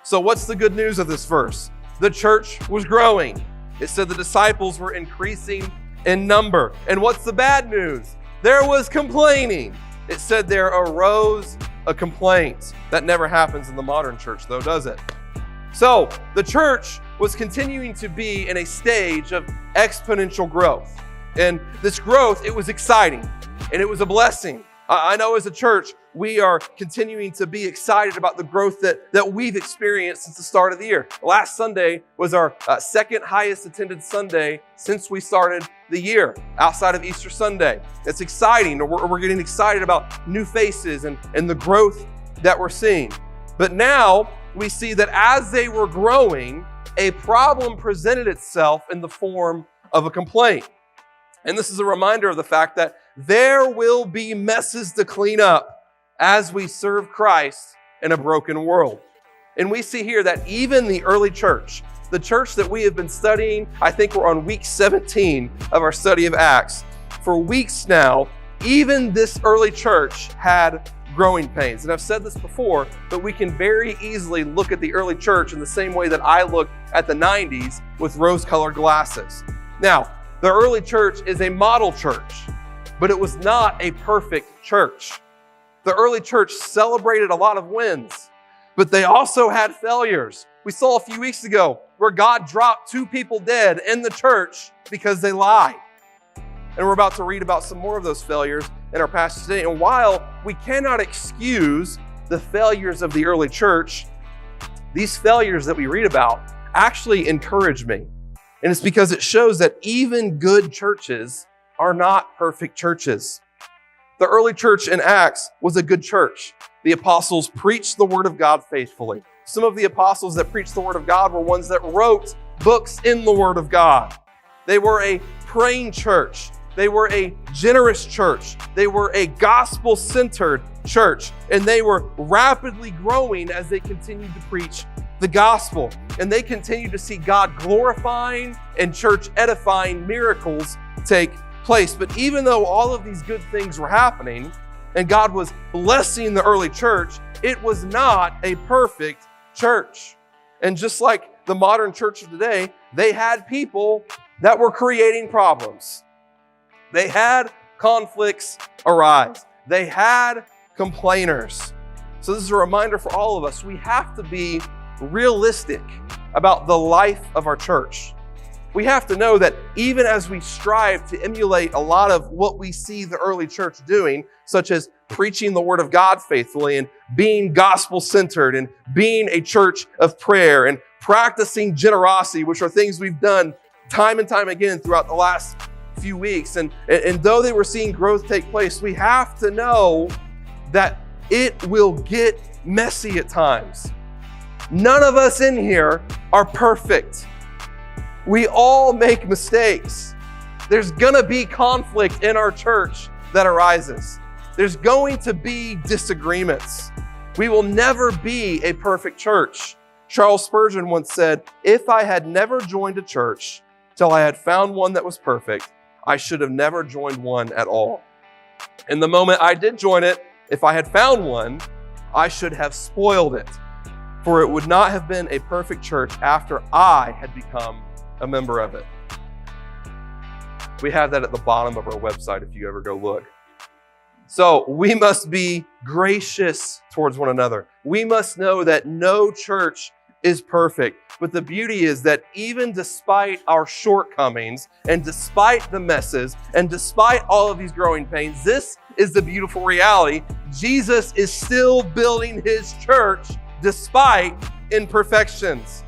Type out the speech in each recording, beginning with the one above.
So what's the good news of this verse? The church was growing. It said the disciples were increasing in number. And what's the bad news? There was complaining. It said there arose a complaint. That never happens in the modern church though, does it? So the church was continuing to be in a stage of exponential growth. And this growth, it was exciting and it was a blessing. I know as a church, we are continuing to be excited about the growth that we've experienced since the start of the year. Last Sunday was our second highest attended Sunday since we started the year, outside of Easter Sunday. It's exciting. We're getting excited about new faces and the growth that we're seeing. But now we see that as they were growing, a problem presented itself in the form of a complaint. And this is a reminder of the fact that there will be messes to clean up as we serve Christ in a broken world. And we see here that even the early church, the church that we have been studying, I think we're on week 17 of our study of Acts. For weeks now, even this early church had growing pains. And I've said this before, but we can very easily look at the early church in the same way that I looked at the 90s with rose-colored glasses. Now, the early church is a model church, but it was not a perfect church. The early church celebrated a lot of wins, but they also had failures. We saw a few weeks ago where God dropped 2 people dead in the church because they lied. And we're about to read about some more of those failures in our passage today. And while we cannot excuse the failures of the early church, these failures that we read about actually encourage me. And it's because it shows that even good churches are not perfect churches. The early church in Acts was a good church. The apostles preached the word of God faithfully. Some of the apostles that preached the word of God were ones that wrote books in the word of God. They were a praying church. They were a generous church. They were a gospel-centered church. And they were rapidly growing as they continued to preach the gospel. And they continued to see God glorifying and church edifying miracles take place. But even though all of these good things were happening and God was blessing the early church, it was not a perfect church. And just like the modern church of today, they had people that were creating problems. They had conflicts arise. They had complainers. So this is a reminder for all of us. We have to be realistic about the life of our church. We have to know that even as we strive to emulate a lot of what we see the early church doing, such as preaching the word of God faithfully and being gospel-centered and being a church of prayer and practicing generosity, which are things we've done time and time again throughout the last few weeks. And though they were seeing growth take place, we have to know that it will get messy at times. None of us in here are perfect. We all make mistakes. There's gonna be conflict in our church that arises. There's going to be disagreements. We will never be a perfect church. Charles Spurgeon once said, "If I had never joined a church till I had found one that was perfect, I should have never joined one at all. And the moment I did join it, if I had found one, I should have spoiled it. For it would not have been a perfect church after I had become a member of it." We have that at the bottom of our website if you ever go look. So we must be gracious towards one another. We must know that no church is perfect. But the beauty is that even despite our shortcomings and despite the messes and despite all of these growing pains, this is the beautiful reality. Jesus is still building his church despite imperfections.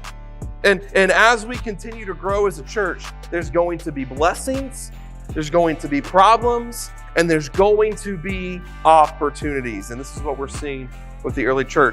And as we continue to grow as a church, there's going to be blessings, there's going to be problems, and there's going to be opportunities. And this is what we're seeing with the early church.